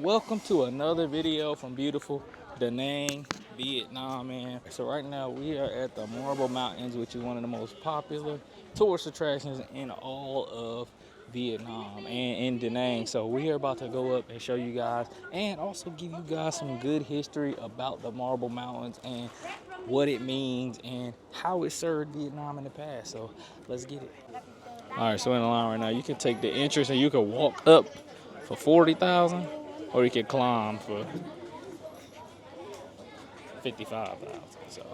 Welcome to another video from beautiful Da Nang, Vietnam, man. So right now we are at the Marble Mountains, which is one of the most popular tourist attractions in all of Vietnam and in Da Nang. So we are about to go up and show you guys and also give you guys some good history about the Marble Mountains and what it means and how it served Vietnam in the past. So let's get it. All right, so in the line right now, you can take the entrance and you can walk up for 40,000, or you can climb for 55,000. So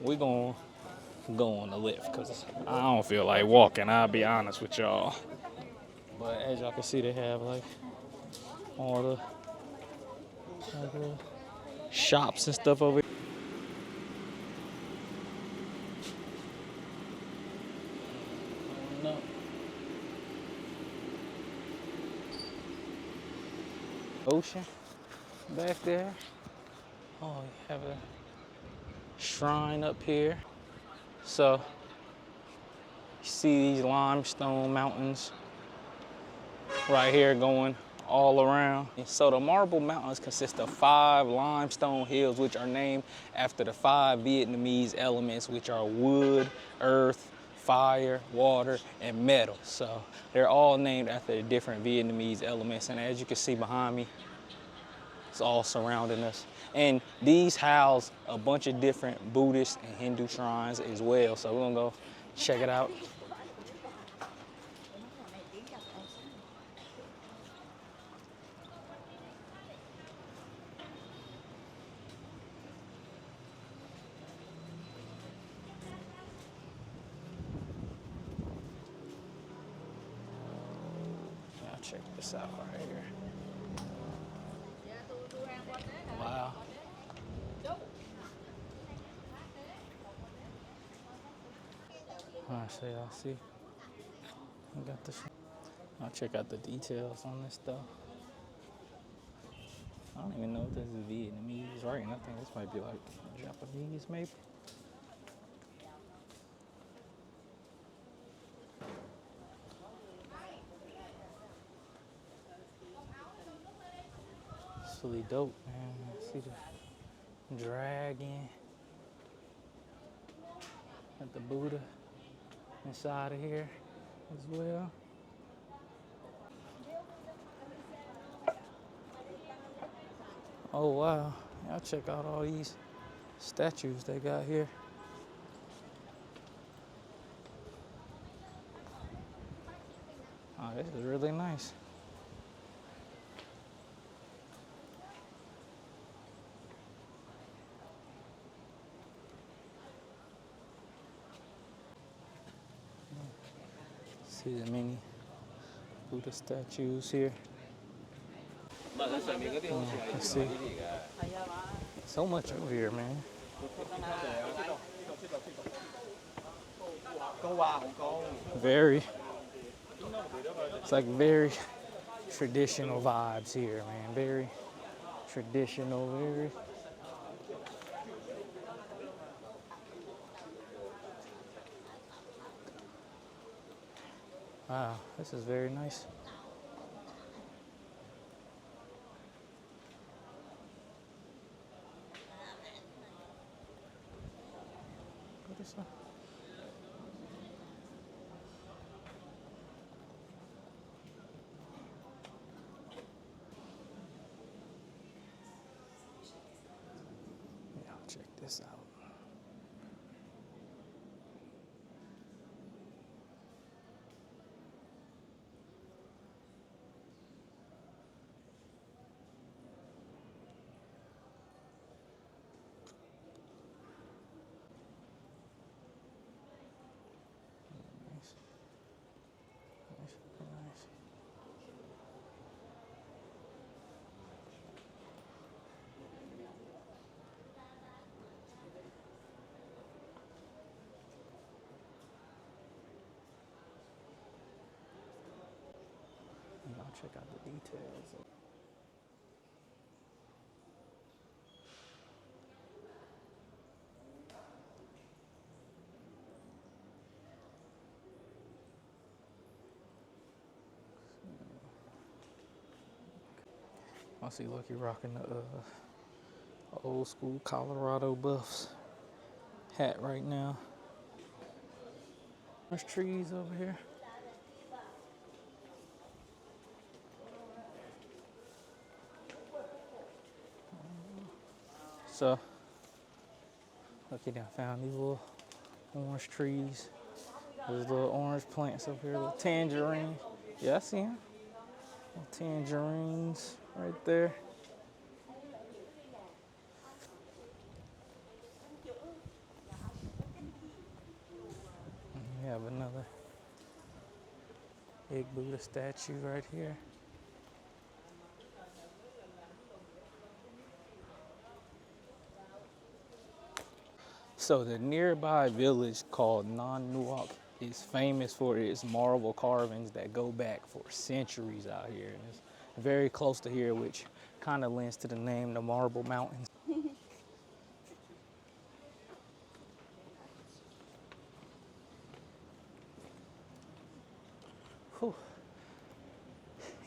we're gonna go on the lift because I don't feel like walking. I'll be honest with y'all. But as y'all can see, they have like all the shops and stuff over here. No. Ocean back there. Oh, you have a shrine up here. So you see these limestone mountains right here going all around. So the Marble Mountains consist of 5 limestone hills, which are named after the 5 Vietnamese elements, which are wood, earth, fire, water, and metal. So they're all named after the different Vietnamese elements. And as you can see behind me, it's all surrounding us. And these house a bunch of different Buddhist and Hindu shrines as well. So we're gonna go check it out. Now check this out right here. Wow. Alright, so y'all see, I got this. I'll check out the details on this stuff. I don't even know if this is Vietnamese writing. I think this might be like Japanese, maybe. It's really dope, man. See the dragon and the Buddha inside of here as well. Oh wow, y'all check out all these statues they got here. Oh, this is really nice. See the many Buddha statues here. Let's see. So much over here, man. Very, it's like very traditional vibes here, man. Very traditional, very. Wow, this is very nice. What is that? Yeah, check this out. Nice. Nice, nice. I'll check out the details. I see, look, he rocking the old school Colorado Buffs hat right now. There's trees over here. So, look at that, found these little orange trees. There's little orange plants over here, little tangerine. Yeah, I see them. Little tangerines right there. And we have another big Buddha statue right here. So the nearby village called Nanuak is famous for its marble carvings that go back for centuries out here. And it's very close to here, which kind of lends to the name, the Marble Mountains. Whew.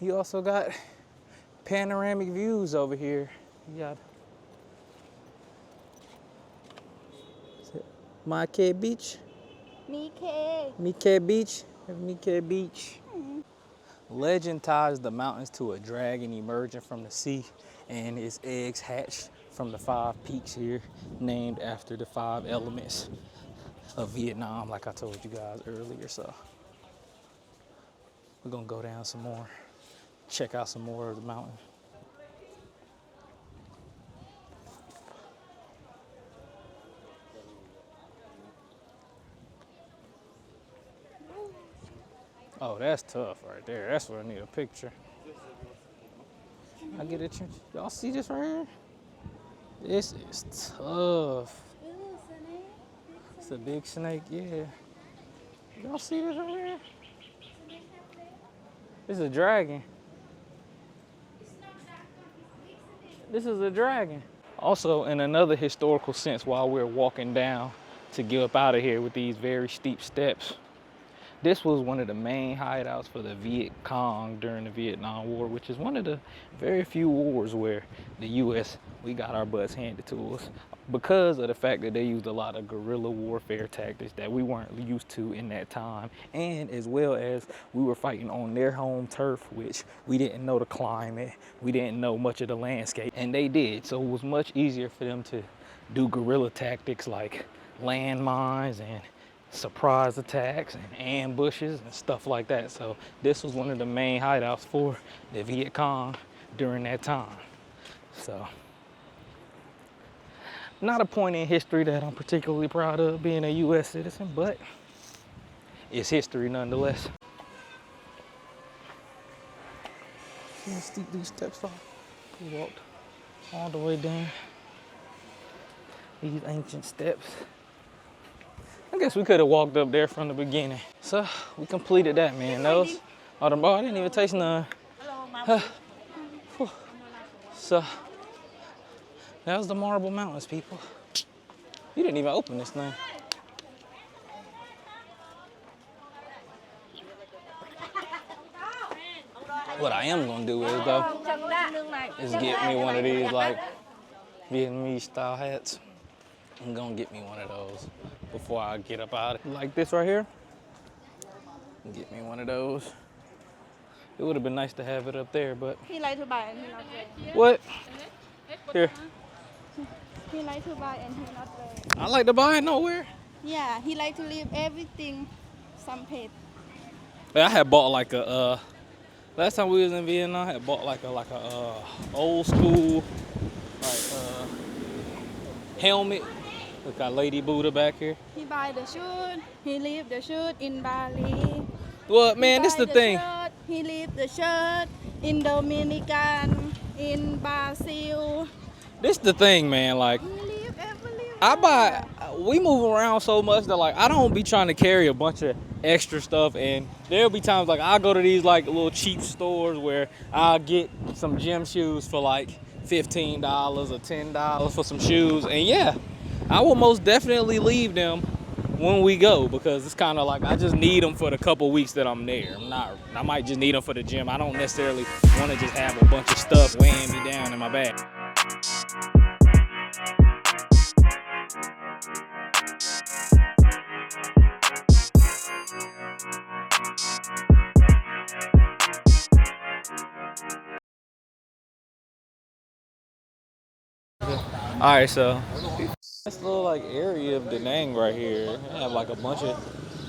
You also got panoramic views over here. You got Mike Beach. Mike Beach. Mike Beach. Legend ties the mountains to a dragon emerging from the sea, and its eggs hatched from the 5 peaks here, named after the 5 elements of Vietnam, like I told you guys earlier. So we're gonna go down some more, check out some more of the mountain. Oh, that's tough right there. That's where I need a picture. I get a chance. Y'all see this right here? This is tough. It's a big snake, yeah. Y'all see this right here? This is a dragon. This is a dragon. Also, in another historical sense, while we're walking down to get up out of here with these very steep steps, this was one of the main hideouts for the Viet Cong during the Vietnam War, which is one of the very few wars where the U.S., we got our butts handed to us because of the fact that they used a lot of guerrilla warfare tactics that we weren't used to in that time, and as well as we were fighting on their home turf, which we didn't know the climate, we didn't know much of the landscape, and they did. So it was much easier for them to do guerrilla tactics like landmines and surprise attacks and ambushes and stuff like that. So this was one of the main hideouts for the Viet Cong during that time. So not a point in history that I'm particularly proud of being a U.S. citizen, but it's history nonetheless. See how steep these steps are? We walked all the way down these ancient steps. I guess we could have walked up there from the beginning. So we completed that, man. Those are the bar. I didn't even taste none. So that was the Marble Mountains, people. You didn't even open this thing. What I am gonna do is though, is get me one of these like Vietnamese style hats. I'm gonna get me one of those before I get up out of it. Like this right here. Get me one of those. It would have been nice to have it up there, but. He like to buy and he not there. What? Here. He like to buy and he not there. I like to buy it nowhere. Yeah, he like to leave everything some paid. I had bought like a last time we was in Vietnam, I had bought like a old school like helmet. Look got Lady Buddha back here. He buy the shoe, he leave the shoe in Bali. Well, man, this is the thing. Shirt, he leave the shirt in Dominican, in Brazil. This the thing, man. Like, we move around so much that like I don't be trying to carry a bunch of extra stuff, and there'll be times like I'll go to these like little cheap stores where I'll get some gym shoes for like $15 or $10 for some shoes, and yeah, I will most definitely leave them when we go, because it's kind of like I just need them for the couple weeks that I'm there. I might just need them for the gym. I don't necessarily want to just have a bunch of stuff weighing me down in my bag. All right, so this little like area of Da Nang right here, they have like a bunch of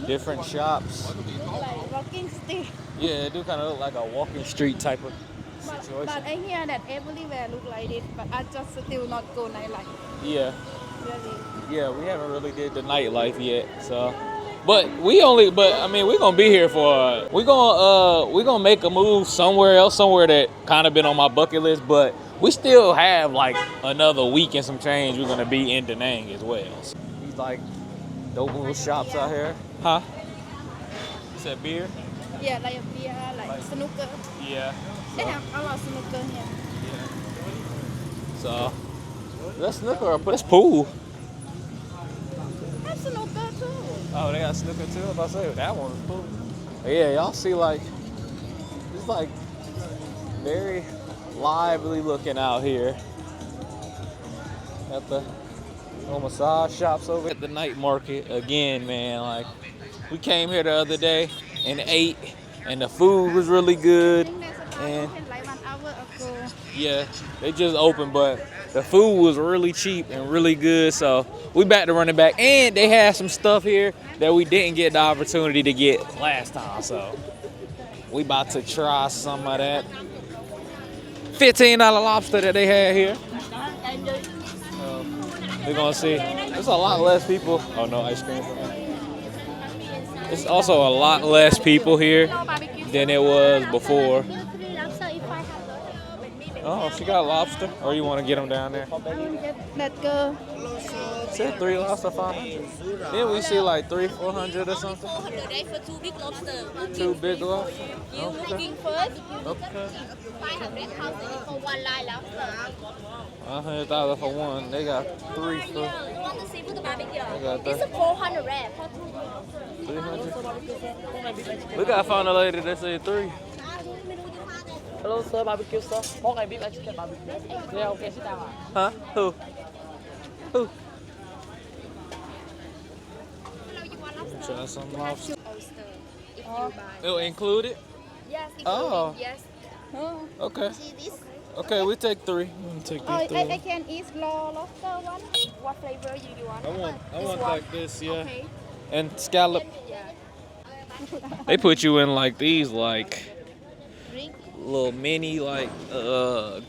different shops. Like walking stick. Yeah, it do kind of look like a walking street type of But situation. I hear that everywhere look like this, but I just still not go nightlife. Yeah, Really. yeah, we haven't really did the nightlife yet, so. But I mean, we're gonna be here for. We're gonna make a move somewhere else, somewhere that kind of been on my bucket list, but we still have like another week and some change. We're gonna be in Da Nang as well. So, these like dope little shops out here, huh? You said beer? Yeah, like a beer, like snooker. Yeah. They have a lot of snooker here. So that's snooker, but it's pool. Have snooker too. Oh, they got snooker too. I was about to say that one's pool. But yeah, y'all see like it's like very lively looking out here at the little massage shops over at the night market again, man. Like we came here the other day and ate, and the food was really good. I think they started And open like 1 hour ago. yeah, they just opened, but the food was really cheap and really good. So we back to running back, and they had some stuff here that we didn't get the opportunity to get last time. So we about to try some of that $15 lobster that they had here. We're gonna see. There's a lot less people. Oh no, ice cream for me. It's also a lot less people here than it was before. Oh, she got lobster. Or you want to get them down there? That girl. Said 3 lobster, 500. Then we see like 300-400 or something. 400 for 2 big lobster. 2 big lobster. You Okay. looking first? Okay. 500,000 for 1 live lobster. 100,000 for one. They got 3 for You want the seafood or barbecue? got It's that. a 400 wrap for 2. 300. We gotta find a lady that said 3. Hello, sir. Barbecue, sir. Pork and beef and chicken barbecue. Yeah, okay. Sit down. Huh? Who? Who? Try some lobster. Oyster. If you buy. It'll include it? Yes, if Oh. you yes. Oh, Okay. See this? Okay, we take 3. We'll take oh these 3. I can eat raw lobster one. What flavor you want? I want This one? like this, yeah. Okay. And scallop. Yeah. They put you in like these like Drink. little mini like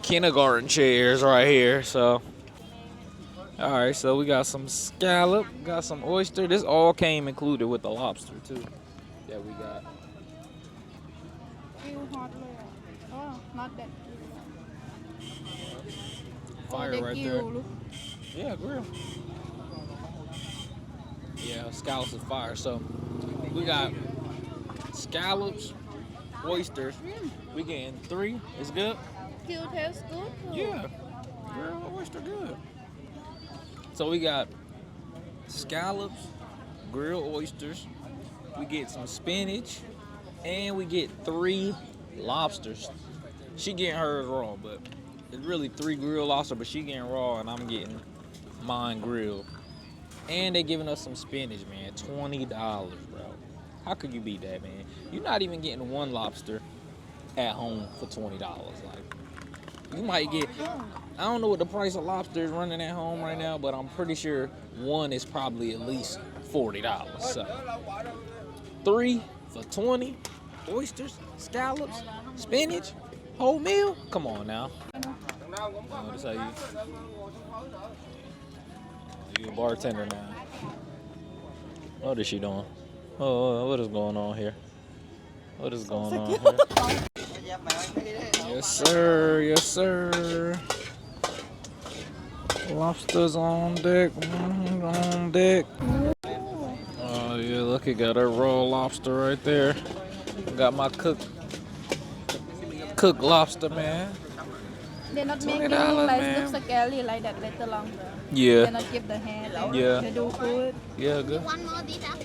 kindergarten chairs right here. So all right, so we got some scallop, got some oyster. This all came included with the lobster too that we got. Feel hotเลย. Oh, not that. Fire oh, right grill, there. look. Yeah, grill. Yeah, scallops is fire. So we got scallops, oysters. We getting 3. It's good. Still tastes good. Yeah, grill oyster good. So we got scallops, grilled oysters. We get some spinach, and we get 3 lobsters. She getting hers raw, but it's really 3 grilled lobster, but she getting raw, and I'm getting mine grilled. And they giving us some spinach, man. $20, bro. How could you beat that, man? You're not even getting 1 lobster at home for $20. Like, you might get. I don't know what the price of lobster is running at home right now, but I'm pretty sure 1 is probably at least $40. So 3 for 20, oysters, scallops, spinach, whole meal. Come on now. Oh, this how you a bartender now. What is she doing? Oh, what is going on here? What is going on here? Yes, sir. Yes, sir. Lobsters on deck. On deck. Oh, yeah, look, it got a raw lobster right there. Got my cooked lobster, man. They're not making $20, like man. look scary like that later longer. Yeah. They're not give the hand. Yeah. They do good. Yeah, good. One more this up.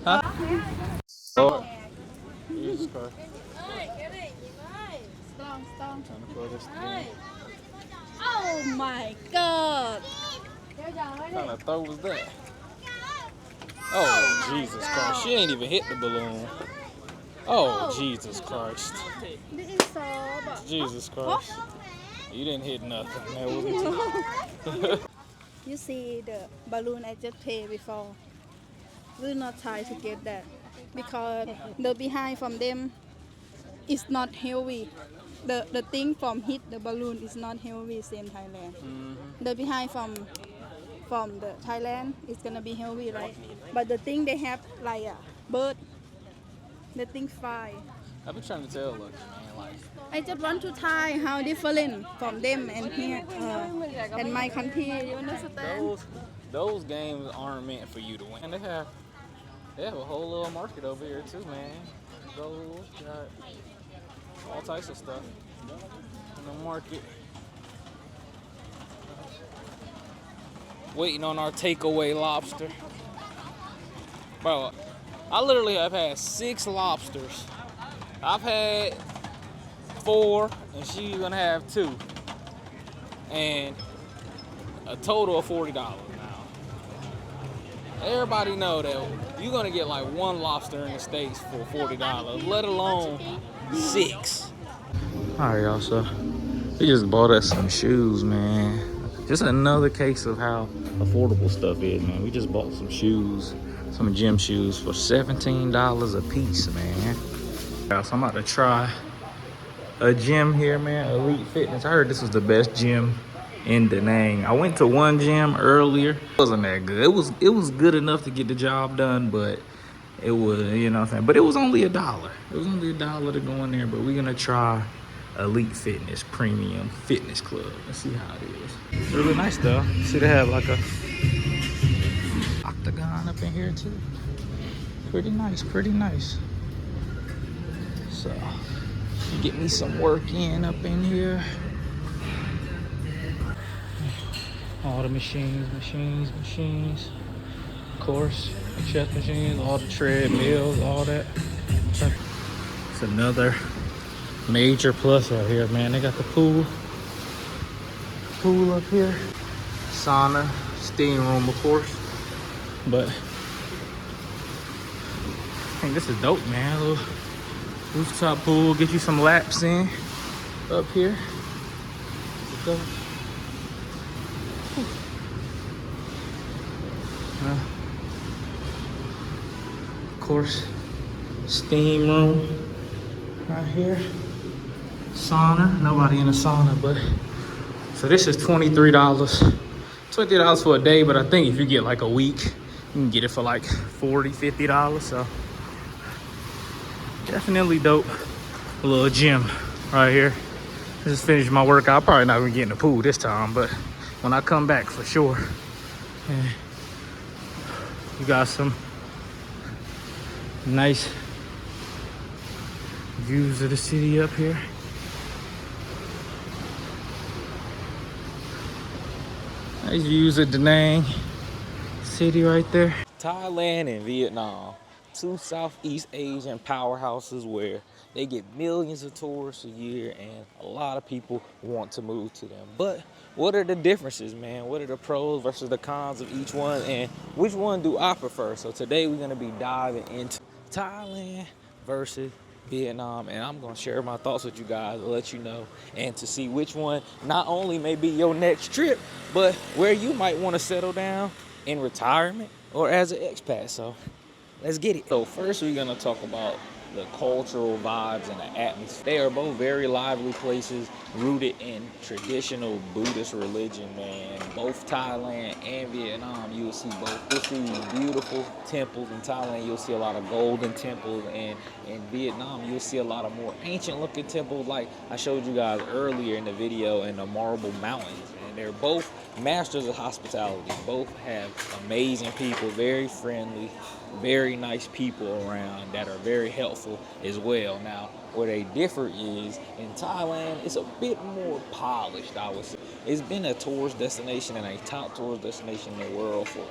Huh? Oh. Jesus Christ. Strong. Trying to plug this thing. Oh my god. What kind of throw was that? Oh, Jesus Christ. She ain't even hit the balloon. Oh, Jesus Christ. This is so bad. Jesus Christ. You didn't hit nothing. That wasn't You see the balloon I just paid before. We'll not try to get that because the behind from them is not heavy. The thing from hit the balloon is not heavy same Thailand. The behind from the Thailand is gonna be heavy, right? But the thing they have like a bird, the thing fly. I've been trying to tell, look, man, like, I just want to try how different from them and here and my country. You understand? those games aren't meant for you to win. They have a whole little market over here too, man. Those got all types of stuff in the market. Waiting on our takeaway lobster. Bro, I literally have had 6 lobsters. I've had 4, and she's gonna have 2. And a total of $40 now. Everybody know that you're gonna get like 1 lobster in the States for $40, let alone 6. Alright, y'all, so we just bought us some shoes, man. Just another case of how affordable stuff is, man. We just bought some shoes, some gym shoes for $17 a piece, man. So I'm about to try a gym here, man, Elite Fitness. I heard this was the best gym in Da Nang. I went to one gym earlier. It wasn't that good. It was good enough to get the job done, but it was, you know what I'm saying? But it was only $1. It was only $1 to go in there, but we're gonna try Elite Fitness Premium Fitness Club. Let's see how it is. It's really nice though. See, they have like a octagon up in here too. Pretty nice, pretty nice. So, get me some work in up in here. All the machines. Of course, the chest machines, all the treadmills, all that. It's another major plus out here, man. They got the pool up here. Sauna, steam room, of course. But I think this is dope, man. A little rooftop pool, get you some laps in up here. Go. Of course, steam room right here. Sauna, nobody in the sauna, but so this is $23. $20 for a day, but I think if you get like a week, you can get it for like $40, $50. So definitely dope. A little gym right here. I just finished my workout. Probably not gonna get in the pool this time, but when I come back for sure. And you got some nice views of the city up here. Nice views of Da Nang city right there. Thailand and Vietnam, 2 Southeast Asian powerhouses where they get millions of tourists a year and a lot of people want to move to them. But what are the differences, man? What are the pros versus the cons of each one, and which one do I prefer? So today we're gonna be diving into Thailand versus Vietnam, and I'm gonna share my thoughts with you guys to let you know and to see which one not only may be your next trip, but where you might want to settle down in retirement or as an expat. So let's get it. So first we're gonna talk about the cultural vibes and the atmosphere. They are both very lively places rooted in traditional Buddhist religion, man. Both Thailand and Vietnam, you'll see both. You'll see beautiful temples. In Thailand, you'll see a lot of golden temples, and in Vietnam, you'll see a lot of more ancient looking temples like I showed you guys earlier in the video in the Marble Mountains. And they're both masters of hospitality. Both have amazing people, very friendly, very nice people around that are very helpful as well. Now, where they differ is in Thailand, it's a bit more polished, I would say. It's been a tourist destination and a top tourist destination in the world for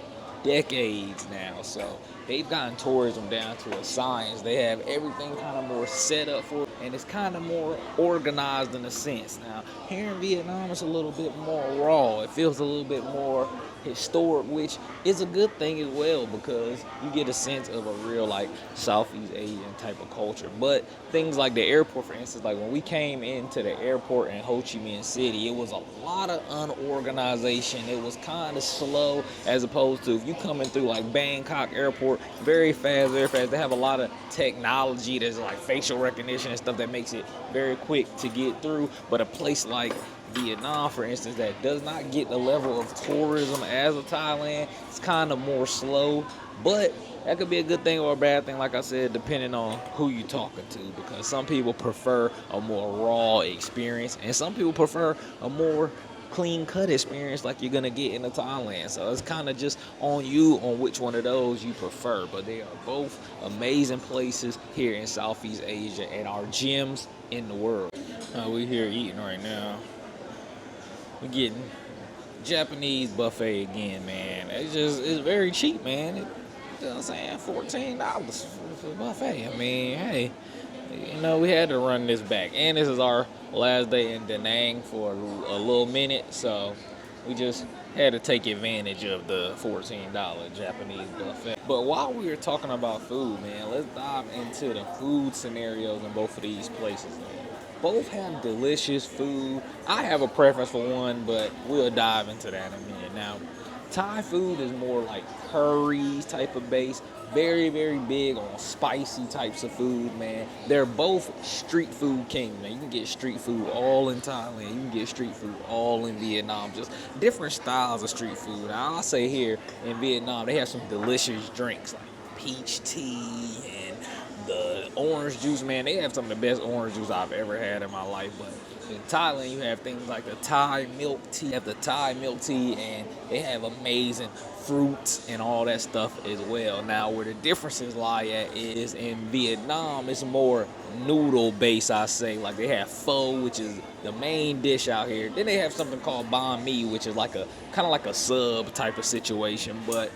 decades now. So they've gotten tourism down to a science. They have everything kind of more set up for it, and it's kind of more organized in a sense. Now, here in Vietnam, it's a little bit more raw. It feels a little bit more historic, which is a good thing as well because you get a sense of a real like Southeast Asian type of culture. But things like the airport, for instance, like when we came into the airport in Ho Chi Minh City, it was a lot of unorganization. It was kind of slow as opposed to if you coming through like Bangkok airport, very fast, very fast. They have a lot of technology. There's like facial recognition and stuff that makes it very quick to get through. But a place like Vietnam, for instance, that does not get the level of tourism as of Thailand, it's kind of more slow, but that could be a good thing or a bad thing, like I said, depending on who you're talking to, because some people prefer a more raw experience, and some people prefer a more clean-cut experience like you're going to get in Thailand. So it's kind of just on you on which one of those you prefer, but they are both amazing places here in Southeast Asia and are gems in the world. We're here eating right now. We're getting Japanese buffet again, man. It's very cheap, man. You know what I'm saying? $14 for the buffet. I mean, hey, you know, we had to run this back. And this is our last day in Da Nang for a little minute, so we just had to take advantage of the $14 Japanese buffet. But while we were talking about food, man, let's dive into the food scenarios in both of these places, man. Both have delicious food. I have a preference for one, but we'll dive into that in a minute. Now, Thai food is more like curries type of base. Very, very big on spicy types of food, man. They're both street food kings, man. You can get street food all in Thailand. You can get street food all in Vietnam. Just different styles of street food. I'll say here in Vietnam, they have some delicious drinks like peach tea and the orange juice, man. They have some of the best orange juice I've ever had in my life. But in Thailand, you have things like the Thai milk tea. You have the Thai milk tea, and they have amazing fruits and all that stuff as well. Now, where the differences lie at is in Vietnam, it's more noodle based, I say. Like they have pho, which is the main dish out here. Then they have something called banh mi, which is like a kind of like a sub type of situation. But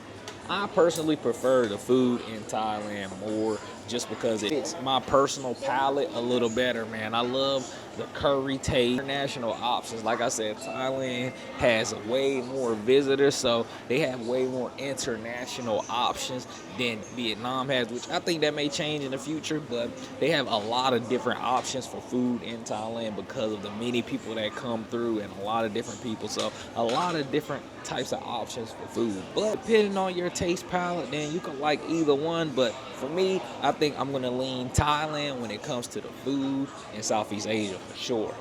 I personally prefer the food in Thailand more just because it fits my personal palate a little better, man. I love the curry taste. International options. Like I said, Thailand has way more visitors, so they have way more international options than Vietnam has, which I think that may change in the future, but they have a lot of different options for food in Thailand because of the many people that come through and a lot of different people. So a lot of different types of options for food. But depending on your taste palette, then you can like either one. But for me, I think I'm going to lean Thailand when it comes to the food in Southeast Asia for sure.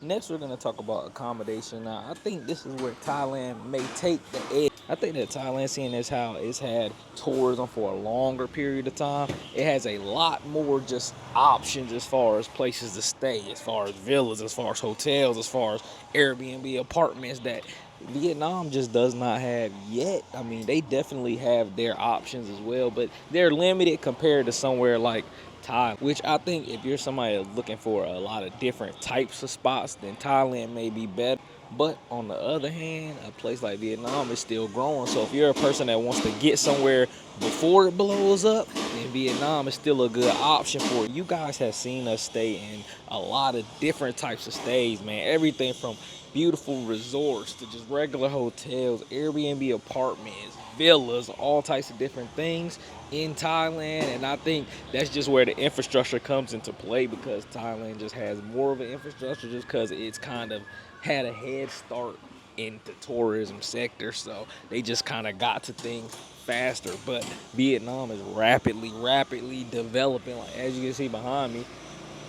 Next, we're going to talk about accommodation. Now, I think this is where Thailand may take the edge. I think that Thailand, seeing as how it's had tourism for a longer period of time, it has a lot more just options as far as places to stay, as far as villas, as far as hotels, as far as Airbnb apartments that Vietnam just does not have yet. I mean, they definitely have their options as well, but they're limited compared to somewhere like Thailand, which I think if you're somebody looking for a lot of different types of spots, then Thailand may be better. But on the other hand, a place like Vietnam is still growing. So if you're a person that wants to get somewhere before it blows up, then Vietnam is still a good option for you. You guys have seen us stay in a lot of different types of stays, man. Everything from beautiful resorts to just regular hotels, Airbnb apartments, villas, all types of different things in Thailand. And I think that's just where the infrastructure comes into play, because Thailand just has more of an infrastructure just because it's kind of had a head start in the tourism sector, so they just kind of got to things faster. But Vietnam is rapidly developing. Like, as you can see behind me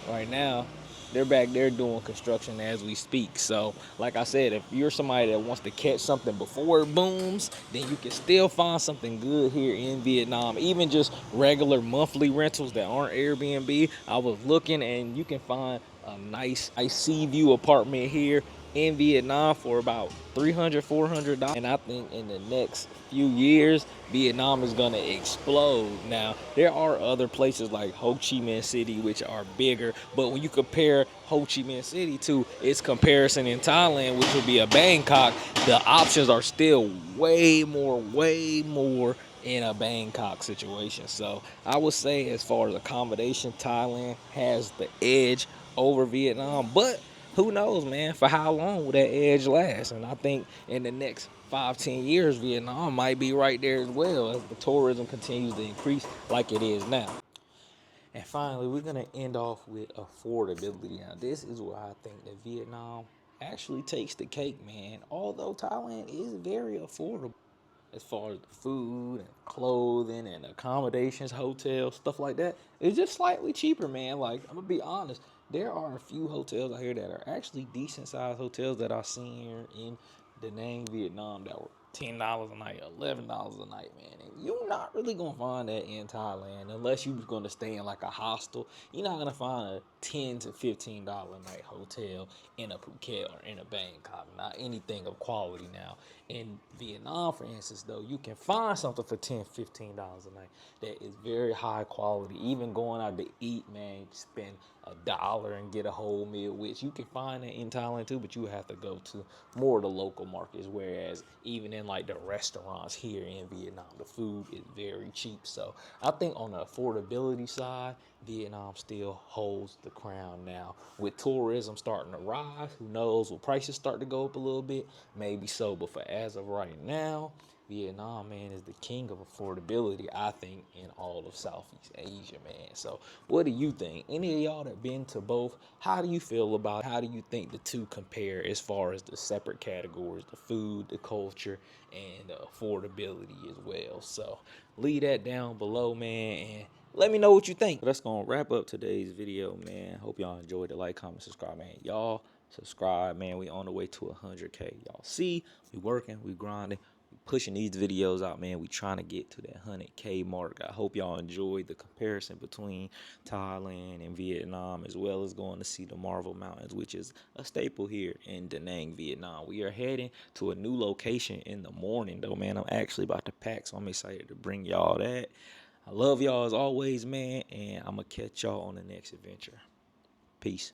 right now, they're back there doing construction as we speak. So like I said, if you're somebody that wants to catch something before it booms, then you can still find something good here in Vietnam. Even just regular monthly rentals that aren't Airbnb. I was looking, and you can find a nice sea view apartment here in Vietnam for about $300, $400. And I think in the next few years, Vietnam is gonna explode. Now, there are other places like Ho Chi Minh City, which are bigger, but when you compare Ho Chi Minh City to its comparison in Thailand, which would be a Bangkok, the options are still way more in a Bangkok situation. So I would say, as far as accommodation, Thailand has the edge over Vietnam, but who knows, man, for how long will that edge last? And I think in the next 5-10 years, Vietnam might be right there as well as the tourism continues to increase like it is now. And finally, we're gonna end off with affordability. Now, this is where I think that Vietnam actually takes the cake, man. Although Thailand is very affordable as far as the food and clothing and accommodations, hotels, stuff like that, it's just slightly cheaper, man. Like, I'm gonna be honest, there are a few hotels out here that are actually decent sized hotels that I've seen here in Da Nang, Vietnam, that were $10 a night, $11 a night, man. And you're not really gonna find that in Thailand unless you're gonna stay in like a hostel. You're not gonna find a $10 to $15 a night hotel in a Phuket or in a Bangkok. Not anything of quality now. In Vietnam, for instance, though, you can find something for $10, $15 a night that is very high quality. Even going out to eat, man, you spend $1 and get a whole meal, which you can find that in Thailand too, but you have to go to more of the local markets. Whereas even in like the restaurants here in Vietnam, the food is very cheap. So I think on the affordability side, Vietnam still holds the crown now. With tourism starting to rise, who knows, will prices start to go up a little bit? Maybe so, but for as of right now, Vietnam, man, is the king of affordability, I think, in all of Southeast Asia, man. So what do you think? Any of y'all that been to both, how do you feel about it? How do you think the two compare as far as the separate categories, the food, the culture, and the affordability as well? So leave that down below, man, and let me know what you think. That's gonna wrap up today's video, man. Hope y'all enjoyed it. Like, comment, subscribe, man. Y'all subscribe, man. We on the way to 100K. Y'all see, we working, we grinding, we pushing these videos out, man. We trying to get to that 100K mark. I hope y'all enjoyed the comparison between Thailand and Vietnam, as well as going to see the Marble Mountains, which is a staple here in Da Nang, Vietnam. We are heading to a new location in the morning, though, man. I'm actually about to pack, so I'm excited to bring y'all that. I love y'all as always, man, and I'm going to catch y'all on the next adventure. Peace.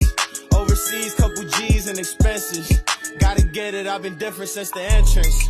Overseas, couple G's and expenses. Gotta get it, I've been different since the entrance.